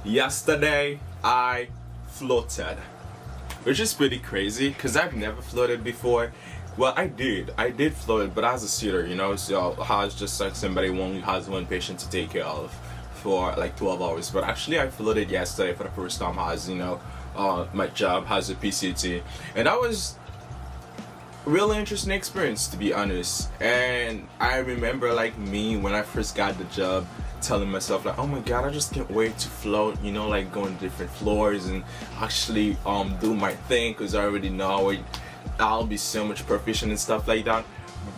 Yesterday, I floated, which is pretty crazy because I've never floated before. Well, I did float, but as a sitter, so I was just like somebody who has one patient to take care of for like 12 hours. But actually, I floated yesterday for the first time as, my job has a PCT. And that was really interesting experience, to be honest. And I remember, like, me when I first got the job, telling myself like, oh my god, I just can't wait to float, like go on different floors and actually do my thing, because I already know I'll be so much proficient and stuff like that.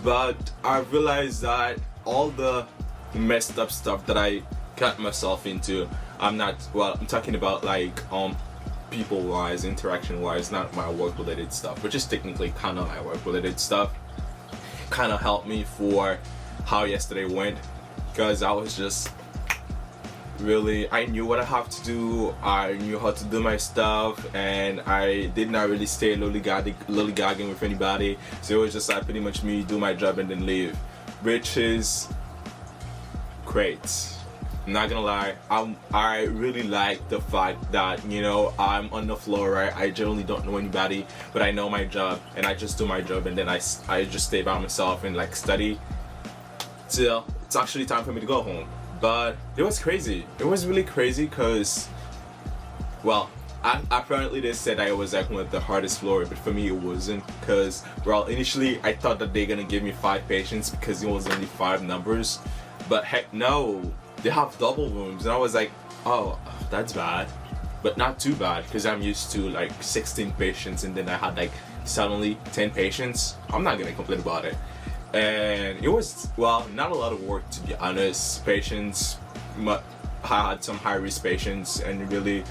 But I realized that all the messed up stuff that I got myself into, I'm talking about like people wise, interaction wise, not my work related stuff, which is technically kind of my work related stuff, kind of helped me for how yesterday went, because I was just really, I knew what I have to do, I knew how to do my stuff, and I did not really stay lollygagging with anybody. So it was just like pretty much me do my job and then leave, which is great. I'm not gonna lie, I really like the fact that, I'm on the floor, right? I generally don't know anybody, but I know my job and I just do my job, and then I just stay by myself and like study till it's actually time for me to go home. But it was crazy. It was really crazy because, well, apparently they said I was like one of the hardest floor, but for me it wasn't, because, well, initially I thought that they're gonna give me 5 patients because it was only 5 numbers, but heck no, they have double rooms, and I was like, oh, that's bad, but not too bad, because I'm used to like 16 patients, and then I had like suddenly 10 patients. I'm not gonna complain about it. And it was, well, not a lot of work, to be honest. Patients, I had some high risk patients, and really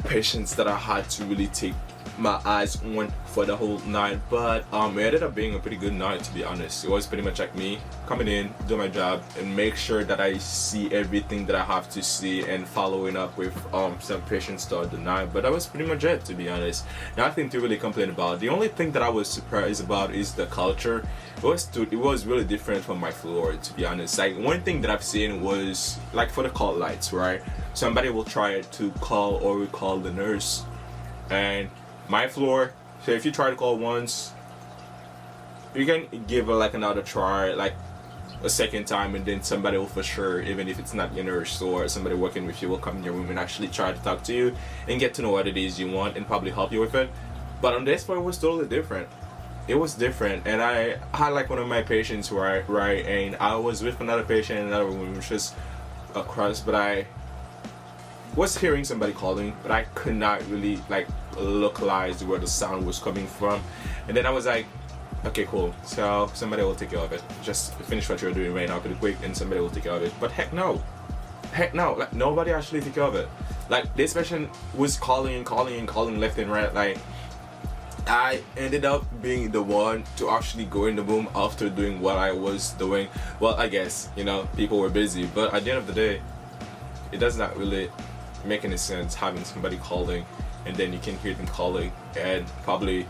patients that I had to really take my eyes on for the whole night. But it ended up being a pretty good night, to be honest. It was pretty much like me coming in, do my job, and make sure that I see everything that I have to see, and following up with some patients throughout the night. But that was pretty much it, to be honest. Nothing to really complain about. The only thing that I was surprised about is the culture. It was really different from my floor, to be honest. Like, one thing that I've seen was like for the call lights, right? Somebody will try to call or recall the nurse, and my floor, so if you try to call once, you can give it like another try, like a second time, and then somebody will for sure, even if it's not your nurse or somebody working with you, will come in your room and actually try to talk to you and get to know what it is you want and probably help you with it. But on this floor, it was totally different. It was different, and I had like one of my patients, right, and I was with another patient in another room, which was across, but I was hearing somebody calling, but I could not really like localize where the sound was coming from. And then I was like, okay, cool, so somebody will take care of it. Just finish what you're doing right now pretty quick and somebody will take care of it. But heck no, like nobody actually took care of it. Like, this patient was calling left and right. Like, I ended up being the one to actually go in the room after doing what I was doing. Well, I guess, people were busy, but at the end of the day, it does not really make any sense having somebody calling and then you can hear them calling and probably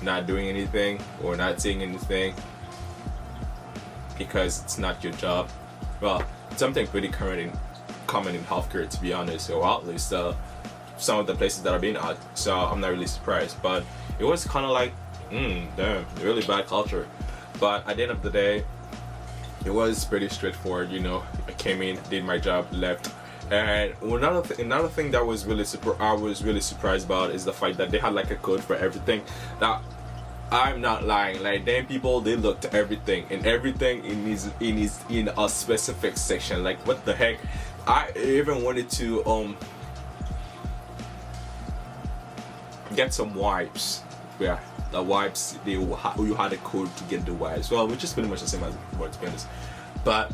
not doing anything or not saying anything because it's not your job. Well, it's something pretty common in healthcare, to be honest, or at least some of the places that I've been at, so I'm not really surprised. But it was kind of like, damn, really bad culture. But at the end of the day, it was pretty straightforward. I came in, did my job, left. And another thing that was I was really surprised about is the fact that they had like a code for everything. That, I'm not lying, like, them people, they looked at everything, and everything is in a specific section. Like, what the heck? I even wanted to get some wipes. Yeah, the wipes, you had a code to get the wipes. Well, which is pretty much the same as before, to be honest. But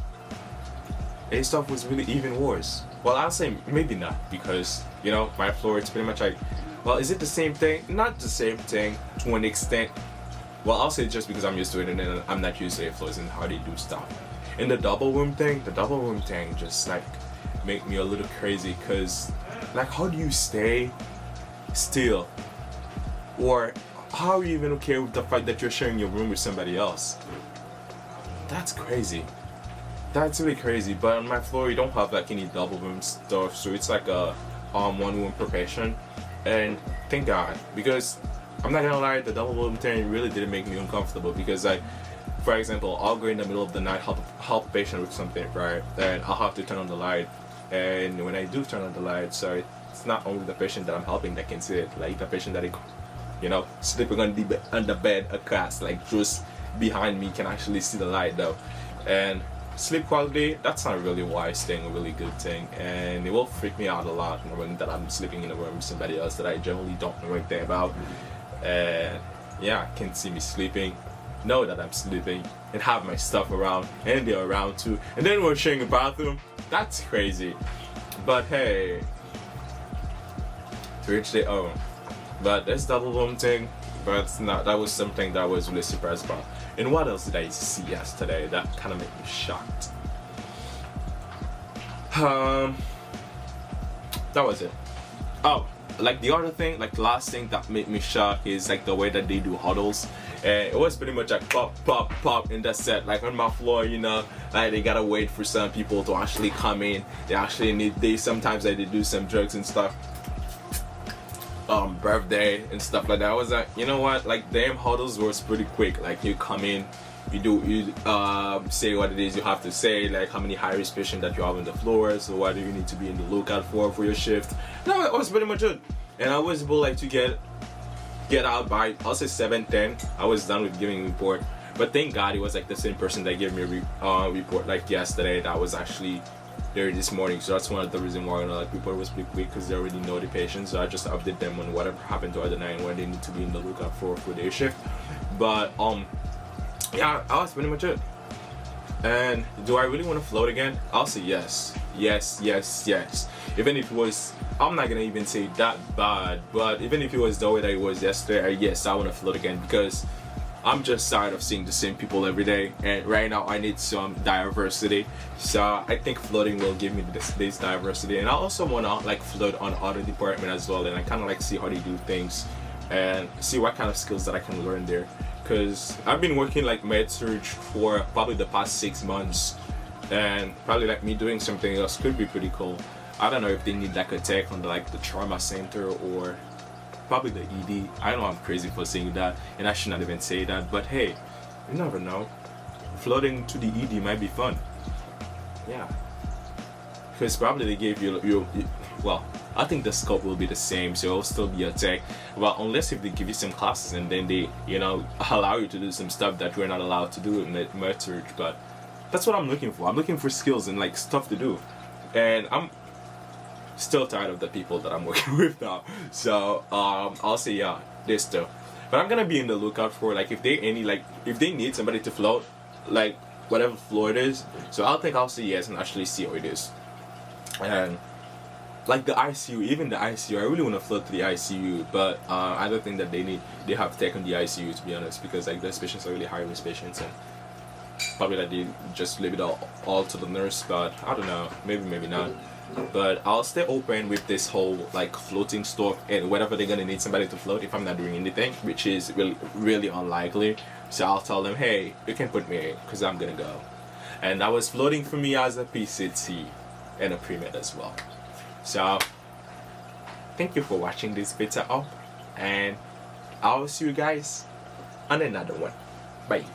A stuff was really even worse. Well, I'll say maybe not, because, my floor, it's pretty much like, well, is it the same thing? Not the same thing to an extent. Well, I'll say just because I'm used to it and then I'm not used to A floors and how they do stuff. And the double room thing just like make me a little crazy, because like, how do you stay still? Or how are you even okay with the fact that you're sharing your room with somebody else? That's crazy. That's really crazy. But on my floor, you don't have like any double room stuff, so it's like a one room per patient. And thank God, because I'm not gonna lie, the double room thing really didn't make me uncomfortable because like, for example, I'll go in the middle of the night help a patient with something, right? And I'll have to turn on the light, and when I do turn on the light, so it's not only the patient that I'm helping that can see it, like the patient that sleeping on the bed across, like just behind me can actually see the light though. And sleep quality, that's not really a wise thing, a really good thing, and it will freak me out a lot knowing that I'm sleeping in a room with somebody else that I generally don't know anything about. And yeah, can see me sleeping, know that I'm sleeping, and have my stuff around, and they're around too, and then we're sharing a bathroom. That's crazy. But hey, to each their own. But this double room thing, but that was something that I was really surprised about. And what else did I see yesterday that kind of made me shocked? That was it. Oh, like the other thing, like the last thing that made me shocked is like the way that they do huddles. And it was pretty much like pop, pop, pop in the set. Like on my floor, like they gotta wait for some people to actually come in. They sometimes they do some drugs and stuff. Birthday and stuff like that. I was like, you know what? Like damn huddles was pretty quick. Like you come in, you say what it is you have to say, like how many high risk patients that you have on the floor, so what do you need to be in the lookout for your shift. No, that was pretty much it. And I was able like to get out by I'll say 7:10. I was done with giving a report. But thank God it was like the same person that gave me a report like yesterday that was actually there this morning. So that's one of the reasons why like report was pretty quick, because they already know the patients. So I just update them on whatever happened to other night and when they need to be in the lookout for their shift. But yeah, that was pretty much it. And do I really want to float again? I'll say yes. Even if it was, I'm not gonna even say that bad, but even if it was the way that it was yesterday, yes, I want to float again, because I'm just tired of seeing the same people every day, and right now I need some diversity. So I think floating will give me this diversity, and I also want to like float on other department as well, and I kind of like see how they do things and see what kind of skills that I can learn there. Because I've been working like med-surg for probably the past 6 months, and probably like me doing something else could be pretty cool. I don't know if they need like a tech on the trauma center or probably the ED. I know I'm crazy for saying that, and I should not even say that, but hey, you never know. Floating to the ED might be fun. Yeah. Because probably they gave you well, I think the scope will be the same, so it'll still be a tech. Well, unless if they give you some classes and then they, allow you to do some stuff that you're not allowed to do in med-surg. But that's what I'm looking for. I'm looking for skills and like stuff to do. And I'm still tired of the people that I'm working with now. So I'll say yeah, this stuff. But I'm gonna be in the lookout for like if they need somebody to float, like whatever floor it is. So I'll say yes and actually see how it is. And like the ICU, even the ICU, I really want to float to the ICU, but I don't think that they have tech on the ICU, to be honest, because like those patients are really high risk patients, and probably that they just leave it all to the nurse. But I don't know, maybe not. But I'll stay open with this whole like floating stuff, and whatever they're gonna need somebody to float if I'm not doing anything, which is really unlikely. So I'll tell them, hey, you can put me in because I'm gonna go. And that was floating for me as a PCT and a pre-med as well. So thank you for watching this video up, and I'll see you guys on another one. Bye.